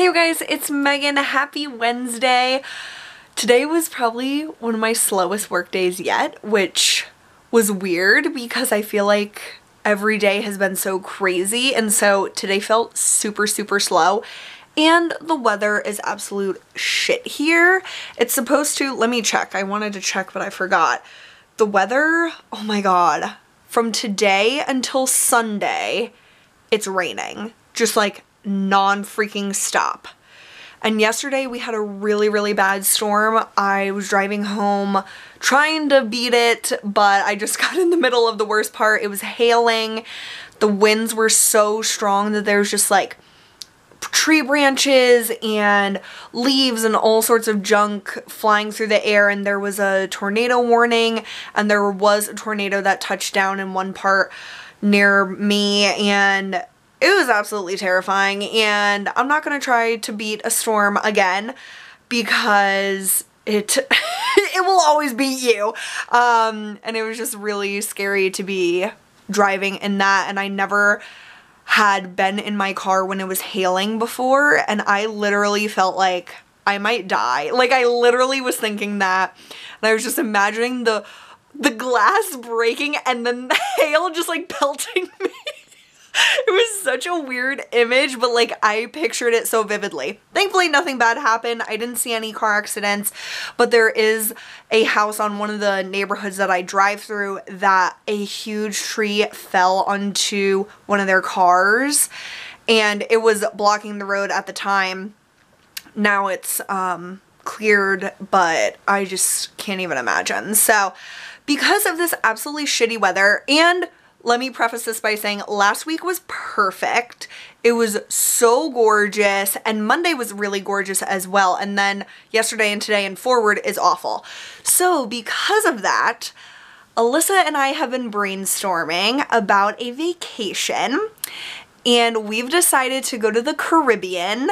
you guys, it's Megan. Happy Wednesday. Today was probably one of my slowest work days yet, which was weird because I feel like every day has been so crazy, and so today felt super slow. And the weather is absolute shit here. It's supposed to, let me check. I wanted to check, but I forgot. The weather, oh my god. From today until Sunday, it's raining. Just like non-freaking stop. And yesterday we had a really bad storm. I was driving home trying to beat it, but I just got in the middle of the worst part. It was hailing. The winds were so strong that there was just like tree branches and leaves and all sorts of junk flying through the air, and there was a tornado warning, and there was a tornado that touched down in one part near me, and it was absolutely terrifying. And I'm not gonna try to beat a storm again because it it will always beat you. And it was just really scary to be driving in that, and I never had been in my car when it was hailing before, and I literally felt like I might die. Like, I literally was thinking that, and I was just imagining the glass breaking and then the hail just like pelting me. It was such a weird image, but like I pictured it so vividly. Thankfully nothing bad happened. I didn't see any car accidents, but there is a house on one of the neighborhoods that I drive through that a huge tree fell onto one of their cars, and it was blocking the road at the time. Now it's cleared, but I just can't even imagine. So because of this absolutely shitty weather, and let me preface this by saying last week was perfect. It was so gorgeous, and Monday was really gorgeous as well, and then yesterday and today and forward is awful. So because of that, Alyssa and I have been brainstorming about a vacation, and we've decided to go to the Caribbean.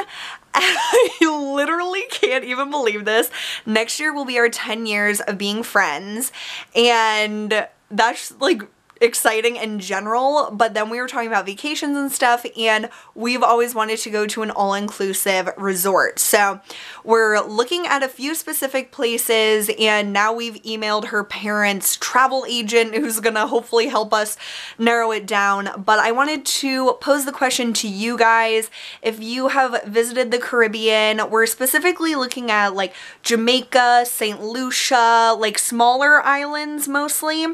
I literally can't even believe this. Next year will be our 10 years of being friends, and that's like exciting in general, but then we were talking about vacations and stuff, and we've always wanted to go to an all-inclusive resort. So we're looking at a few specific places, and now we've emailed her parents' travel agent who's gonna hopefully help us narrow it down. But I wanted to pose the question to you guys: if you have visited the Caribbean, we're specifically looking at like Jamaica, St. Lucia, like smaller islands mostly.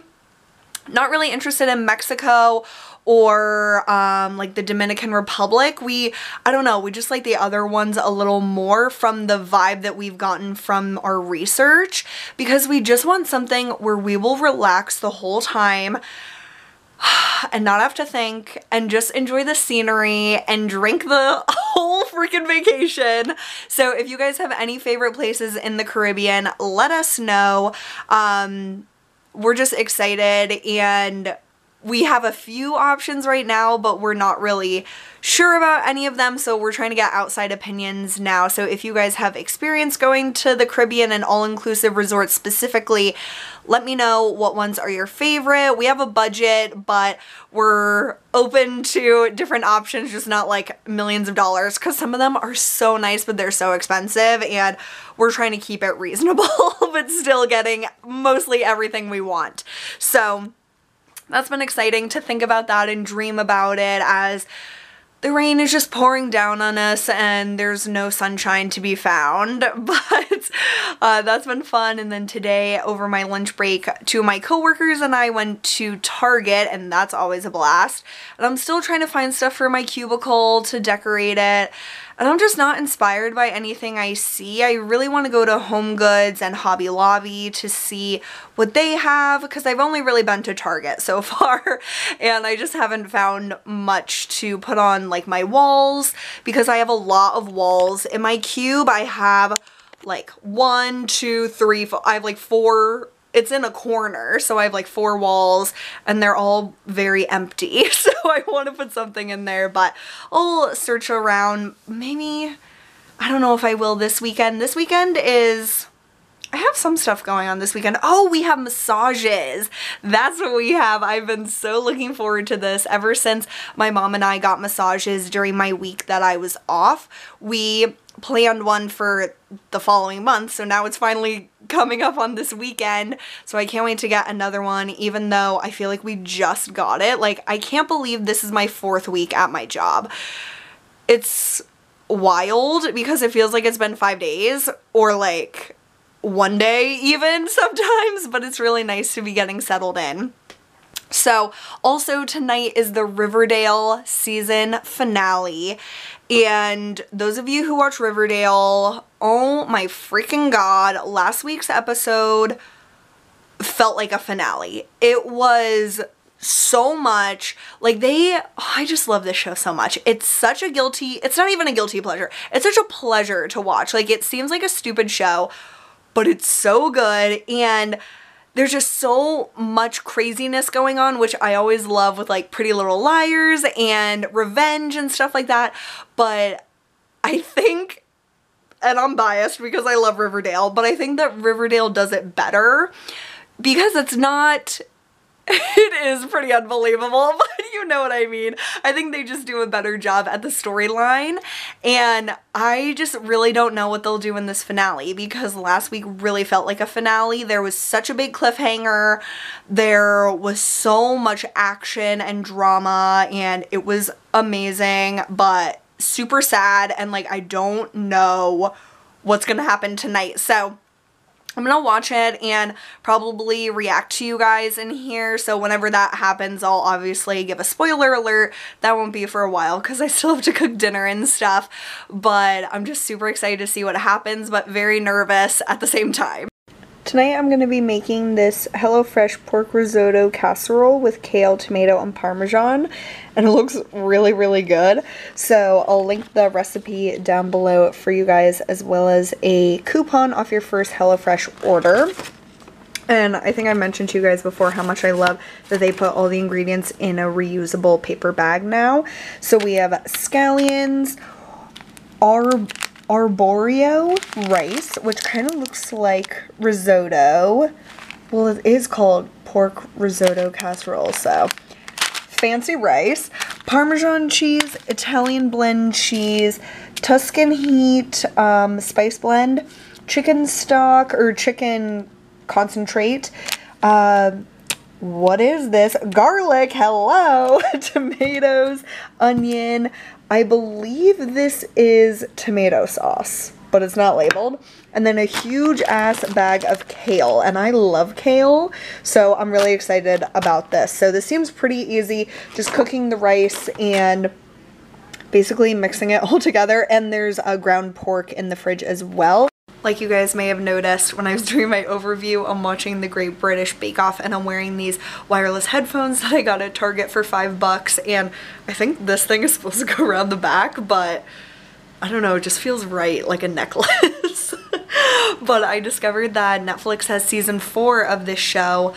Not really interested in Mexico or like the Dominican Republic. I don't know, we just like the other ones a little more from the vibe that we've gotten from our research, because we just want something where we will relax the whole time and not have to think and just enjoy the scenery and drink the whole freaking vacation. So if you guys have any favorite places in the Caribbean, let us know. We're just excited, and we have a few options right now, but we're not really sure about any of them, so we're trying to get outside opinions now. So if you guys have experience going to the Caribbean and all-inclusive resorts specifically, let me know what ones are your favorite. We have a budget, but we're open to different options, just not like millions of dollars, because some of them are so nice, but they're so expensive, and we're trying to keep it reasonable, but still getting mostly everything we want. So that's been exciting to think about that and dream about it as the rain is just pouring down on us and there's no sunshine to be found. But that's been fun. And then today over my lunch break, two of my coworkers and I went to Target, and that's always a blast. And I'm still trying to find stuff for my cubicle to decorate it. And I'm just not inspired by anything I see. I really want to go to Home Goods and Hobby Lobby to see what they have, because I've only really been to Target so far, and I just haven't found much to put on like my walls, because I have a lot of walls. In my cube I have like 1, 2, 3, 4, I have like 4. It's in a corner, so I have like 4 walls, and they're all very empty. So I want to put something in there, but I'll search around. Maybe, I don't know if I will this weekend. This weekend is I have some stuff going on this weekend. Oh, we have massages. That's what we have. I've been so looking forward to this ever since my mom and I got massages during my week that I was off. We planned one for the following month, so now it's finally coming up on this weekend, so I can't wait to get another one, even though I feel like we just got it. Like, I can't believe this is my 4th week at my job. It's wild because it feels like it's been 5 days, or like 1 day even sometimes, but it's really nice to be getting settled in. So also tonight is the Riverdale season finale, and those of you who watch Riverdale, oh my freaking god, last week's episode felt like a finale. It was so much, like I just love this show so much. It's such a it's not even a guilty pleasure. It's such a pleasure to watch. Like, it seems like a stupid show, but it's so good, and there's just so much craziness going on, which I always love with like Pretty Little Liars and revenge and stuff like that. But I think, and I'm biased because I love Riverdale, but I think that Riverdale does it better because it's not, it is pretty unbelievable, but you know what I mean. I think they just do a better job at the storyline, and I just really don't know what they'll do in this finale because last week really felt like a finale. There was such a big cliffhanger, there was so much action and drama, and it was amazing, but super sad, and like I don't know what's gonna happen tonight. So I'm gonna watch it and probably react to you guys in here, so whenever that happens I'll obviously give a spoiler alert. That won't be for a while because I still have to cook dinner and stuff, but I'm just super excited to see what happens, but very nervous at the same time. Tonight I'm going to be making this HelloFresh pork risotto casserole with kale, tomato, and Parmesan, and it looks really, really good. So I'll link the recipe down below for you guys, as well as a coupon off your first HelloFresh order. And I think I mentioned to you guys before how much I love that they put all the ingredients in a reusable paper bag now. So we have scallions, arborio rice, which kind of looks like risotto. Well, it is called pork risotto casserole, so fancy rice, Parmesan cheese, Italian blend cheese, Tuscan heat spice blend, chicken stock or chicken concentrate, what is this? Garlic, hello, tomatoes, onion. I believe this is tomato sauce, but it's not labeled. And then a huge ass bag of kale, and I love kale, so I'm really excited about this. So this seems pretty easy, just cooking the rice and basically mixing it all together. And there's a ground pork in the fridge as well. Like you guys may have noticed when I was doing my overview, I'm watching the Great British Bake Off, and I'm wearing these wireless headphones that I got at Target for $5, and I think this thing is supposed to go around the back, but I don't know, it just feels right, like a necklace. But I discovered that Netflix has season 4 of this show,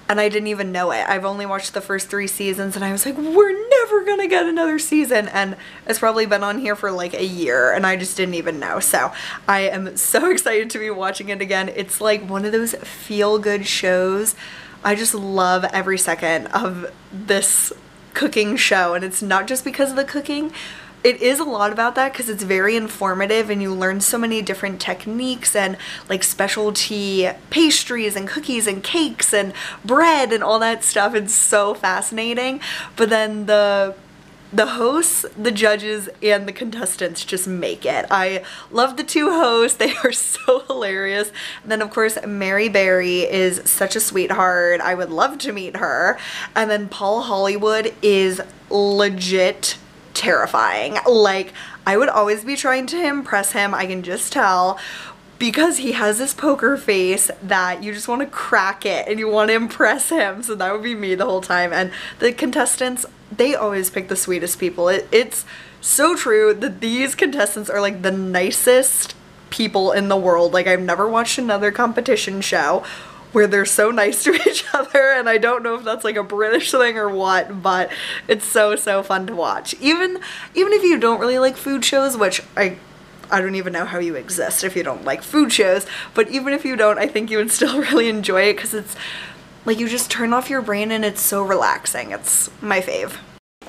and I didn't even know it. I've only watched the first 3 seasons, and I was like, we're never gonna get another season, and it's probably been on here for like a year, and I just didn't even know. So I am so excited to be watching it again. It's like one of those feel-good shows. I just love every second of this cooking show, and it's not just because of the cooking. It is a lot about that because it's very informative, and you learn so many different techniques and like specialty pastries and cookies and cakes and bread and all that stuff. It's so fascinating. But then the hosts, the judges, and the contestants just make it. I love the 2 hosts. They are so hilarious. And then of course Mary Berry is such a sweetheart. I would love to meet her. And then Paul Hollywood is legit terrifying. Like, I would always be trying to impress him, I can just tell, because he has this poker face that you just want to crack it and you want to impress him. So that would be me the whole time. And the contestants, they always pick the sweetest people. It's so true that these contestants are like the nicest people in the world. Like, I've never watched another competition show where they're so nice to each other, and I don't know if that's like a British thing or what, but it's so fun to watch. Even if you don't really like food shows, which I I don't even know how you exist if you don't like food shows, but even if you don't, I think you would still really enjoy it because it's like you just turn off your brain and it's so relaxing. It's my fave.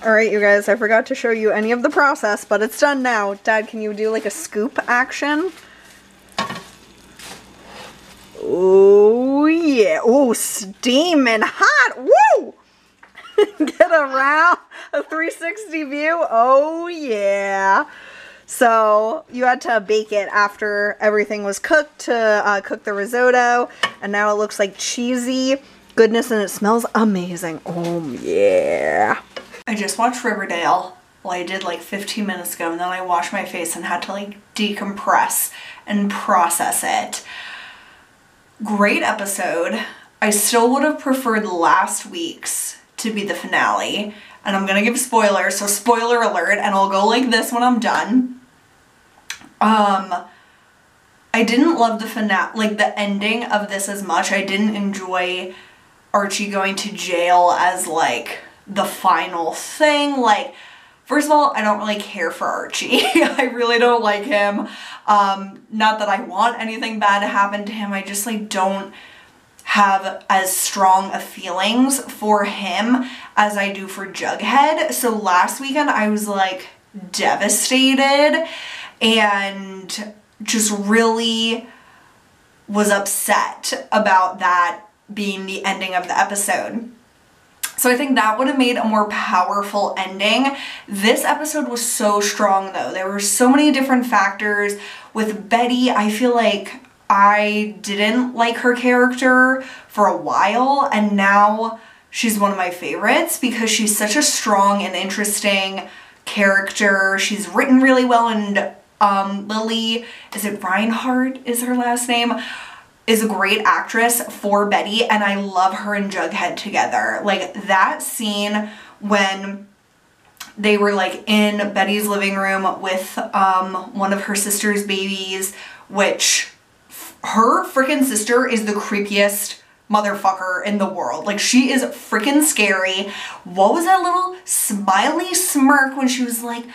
Alright, you guys, I forgot to show you any of the process, but it's done now. Dad, can you do like a scoop action? Oh yeah. Oh, steaming hot. Woo! Get around a 360 view. Oh yeah. So you had to bake it after everything was cooked to cook the risotto, and now it looks like cheesy goodness and it smells amazing. Oh yeah. I just watched Riverdale. Well, I did like 15 minutes ago, and then I washed my face and had to like decompress and process it. Great episode. I still would have preferred last week's to be the finale, and I'm gonna give spoilers, so spoiler alert, and I'll go like this when I'm done. I didn't love the finale, like the ending of this as much. I didn't enjoy Archie going to jail as like the final thing. Like, first of all, I don't really care for Archie. I really don't like him. Not that I want anything bad to happen to him. I just like don't have as strong of feelings for him as I do for Jughead. So last weekend I was like devastated and just really was upset about that being the ending of the episode. So I think that would have made a more powerful ending. This episode was so strong though. There were so many different factors. With Betty, I feel like I didn't like her character for a while, and now she's one of my favorites because she's such a strong and interesting character. She's written really well, and Lily, is it Reinhardt is her last name, is a great actress for Betty, and I love her and Jughead together. Like that scene when they were like in Betty's living room with one of her sister's babies, which her freaking sister is the creepiest motherfucker in the world. Like she is freaking scary. What was that little smiley smirk when she was like,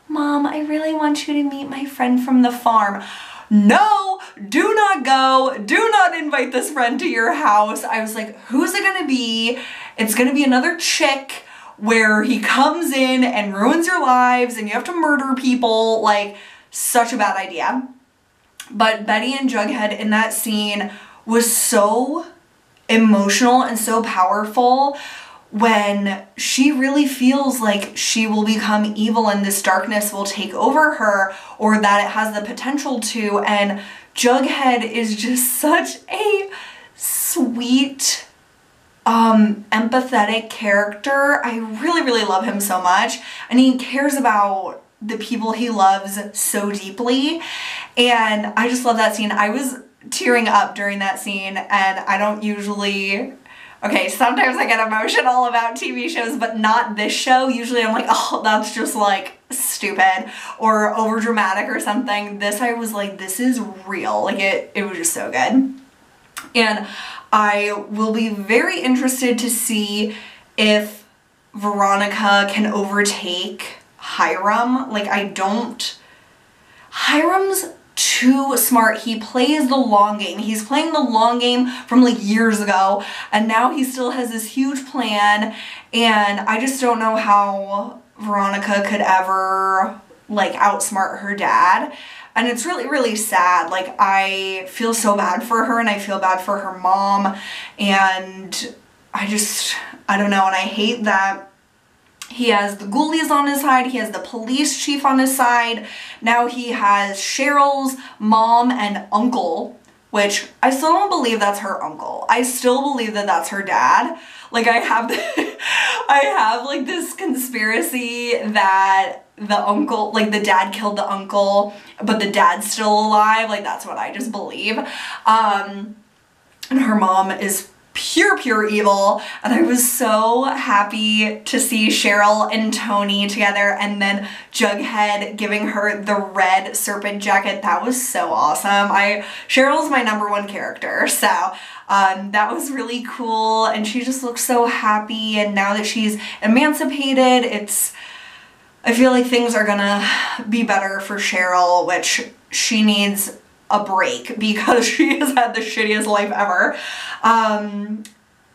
"Mom, I really want you to meet my friend from the farm." No, do not go. Do not invite this friend to your house. I was like, who's it gonna be? It's gonna be another chick where he comes in and ruins your lives and you have to murder people. Like, such a bad idea. But Betty and Jughead in that scene was so emotional and so powerful when she really feels like she will become evil and this darkness will take over her, or that it has the potential to. And Jughead is just such a sweet, empathetic character. I really, really love him so much, and he cares about the people he loves so deeply, and I just love that scene. I was tearing up during that scene, and I don't usually, okay, sometimes I get emotional about TV shows, but not this show. Usually I'm like, oh, that's just like stupid or over dramatic or something. This, I was like, this is real. Like it was just so good. And I will be very interested to see if Veronica can overtake Hiram. Like Hiram's too smart. He plays the long game. He's playing the long game from like years ago, and now he still has this huge plan, and I just don't know how Veronica could ever like outsmart her dad. And it's really, really sad. Like I feel so bad for her, and I feel bad for her mom, and I don't know, and I hate that he has the ghoulies on his side, he has the police chief on his side, now he has Cheryl's mom and uncle, which I still don't believe that's her uncle. I still believe that that's her dad. Like I have like this conspiracy that the uncle, like the dad killed the uncle, but the dad's still alive. Like that's what I just believe. And her mom is pure evil, and I was so happy to see Cheryl and Tony together, and then Jughead giving her the red serpent jacket. That was so awesome. Cheryl's my #1 character, so that was really cool, and she just looks so happy, and now that she's emancipated, I feel like things are gonna be better for Cheryl, which she needs a break because she has had the shittiest life ever.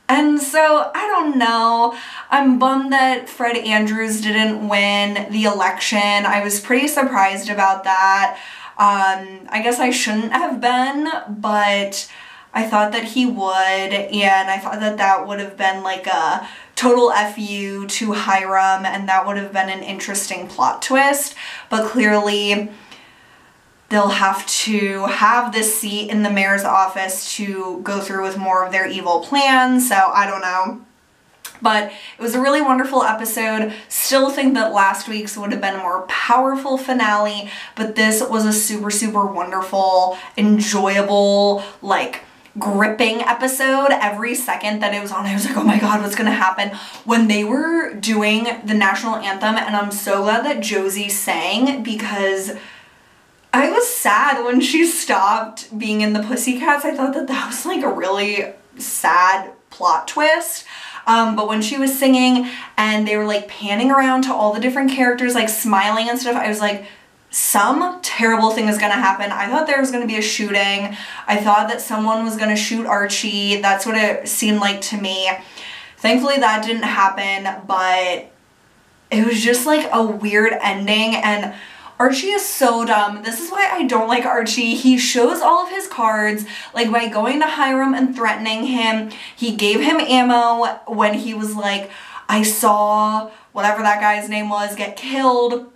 And so, I don't know, I'm bummed that Fred Andrews didn't win the election. I was pretty surprised about that. I guess I shouldn't have been, but I thought that he would, and I thought that that would have been like a total FU to Hiram, and that would have been an interesting plot twist, but clearly they'll have to have this seat in the mayor's office to go through with more of their evil plans, so I don't know. But it was a really wonderful episode. Still think that last week's would have been a more powerful finale, but this was a super, super wonderful, enjoyable, like, gripping episode. Every second that it was on, I was like, oh my god, what's gonna happen? When they were doing the national anthem, and I'm so glad that Josie sang, because I was sad when she stopped being in the Pussycats. I thought that that was like a really sad plot twist. But when she was singing and they were like panning around to all the different characters, like smiling and stuff, I was like, some terrible thing is gonna happen. I thought there was gonna be a shooting. I thought that someone was gonna shoot Archie. That's what it seemed like to me. Thankfully that didn't happen, but it was just like a weird ending, and Archie is so dumb. This is why I don't like Archie. He shows all of his cards, like by going to Hiram and threatening him. He gave him ammo when he was like, I saw whatever that guy's name was get killed.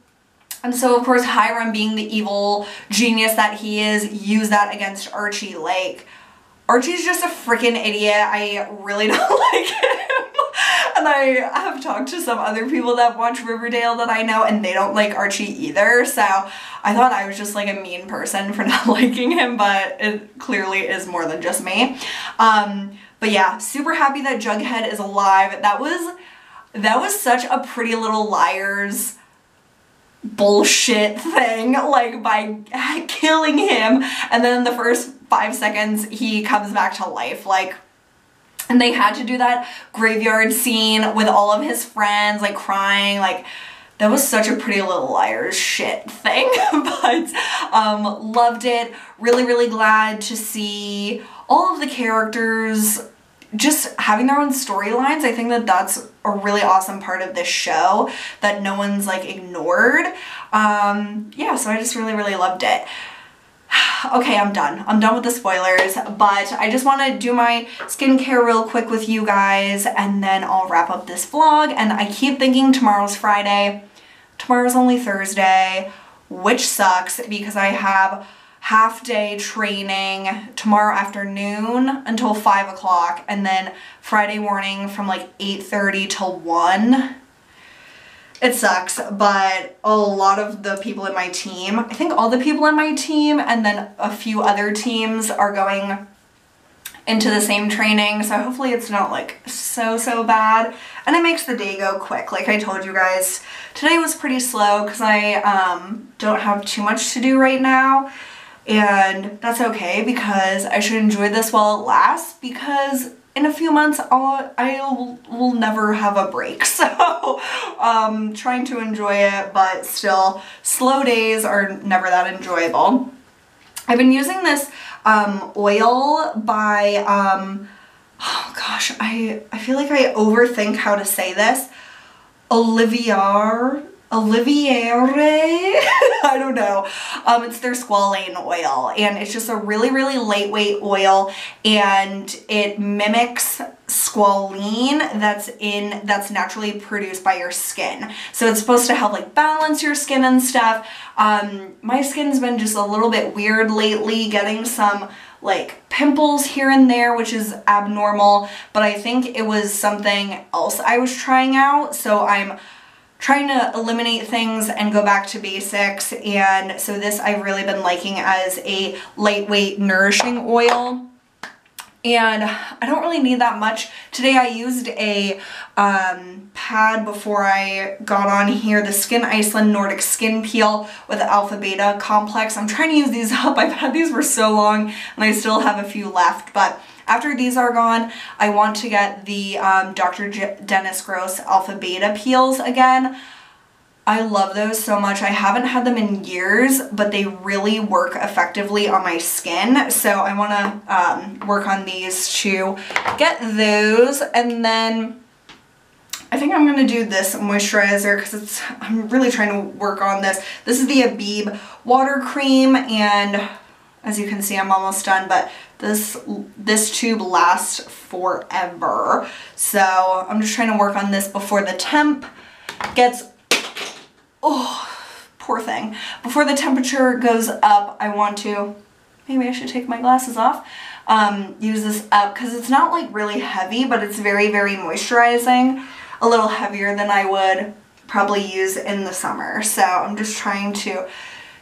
And so of course Hiram, being the evil genius that he is, used that against Archie. Like, Archie's just a freaking idiot. I really don't like him. And I have talked to some other people that watch Riverdale that I know, and they don't like Archie either, so I thought I was just like a mean person for not liking him, but it clearly is more than just me. But yeah, super happy that Jughead is alive. That was such a Pretty Little Liars bullshit thing, like by killing him, and then in the first 5 seconds he comes back to life, like. And they had to do that graveyard scene with all of his friends, like crying, like that was such a Pretty Little Liars shit thing. But loved it. Really, really glad to see all of the characters just having their own storylines. I think that that's a really awesome part of this show that no one's like ignored. Yeah, so I just really, really loved it. Okay, I'm done. I'm done with the spoilers, but I just want to do my skincare real quick with you guys, and then I'll wrap up this vlog. And I keep thinking tomorrow's Friday. Tomorrow's only Thursday, which sucks because I have half-day training tomorrow afternoon until 5 o'clock, and then Friday morning from like 8:30 till 1. It sucks, but a lot of the people in my team, I think all the people in my team and then a few other teams are going into the same training, so hopefully it's not like so bad, and it makes the day go quick. Like I told you guys, today was pretty slow because I don't have too much to do right now, and that's okay because I should enjoy this while it lasts, because in a few months I will never have a break, so trying to enjoy it, but still slow days are never that enjoyable. I've been using this oil by oh gosh, I feel like I overthink how to say this. Olivier, I don't know. It's their squalane oil, and it's just a really, really lightweight oil, and it mimics squalene that's naturally produced by your skin. So it's supposed to help like balance your skin and stuff. My skin's been just a little bit weird lately, getting some like pimples here and there, which is abnormal, but I think it was something else I was trying out, so I'm trying to eliminate things and go back to basics. And so this I've really been liking as a lightweight nourishing oil, and I don't really need that much. Today I used a pad before I got on here, the Skin Iceland Nordic Skin Peel with Alpha Beta Complex. I'm trying to use these up. I've had these for so long and I still have a few left, but after these are gone, I want to get the Dr. Dennis Gross Alpha Beta peels again. I love those so much. I haven't had them in years, but they really work effectively on my skin. So I want to work on these to get those. And then I think I'm going to do this moisturizer because I'm really trying to work on this. This is the Adobe water cream, and as you can see, I'm almost done, but this tube lasts forever. So I'm just trying to work on this before the temp gets, oh, poor thing. Before the temperature goes up, I want to, maybe I should take my glasses off, use this up because it's not like really heavy, but it's very, very moisturizing. A little heavier than I would probably use in the summer. So I'm just trying to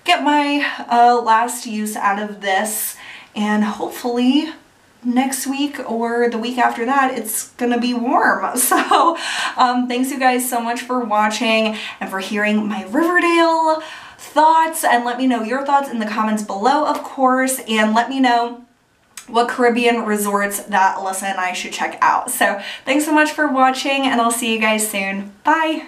get my last use out of this, and hopefully next week or the week after that it's gonna be warm. So thanks you guys so much for watching and for hearing my Riverdale thoughts, and let me know your thoughts in the comments below, of course, and let me know what Caribbean resorts that Alyssa and I should check out. So thanks so much for watching, and I'll see you guys soon. Bye!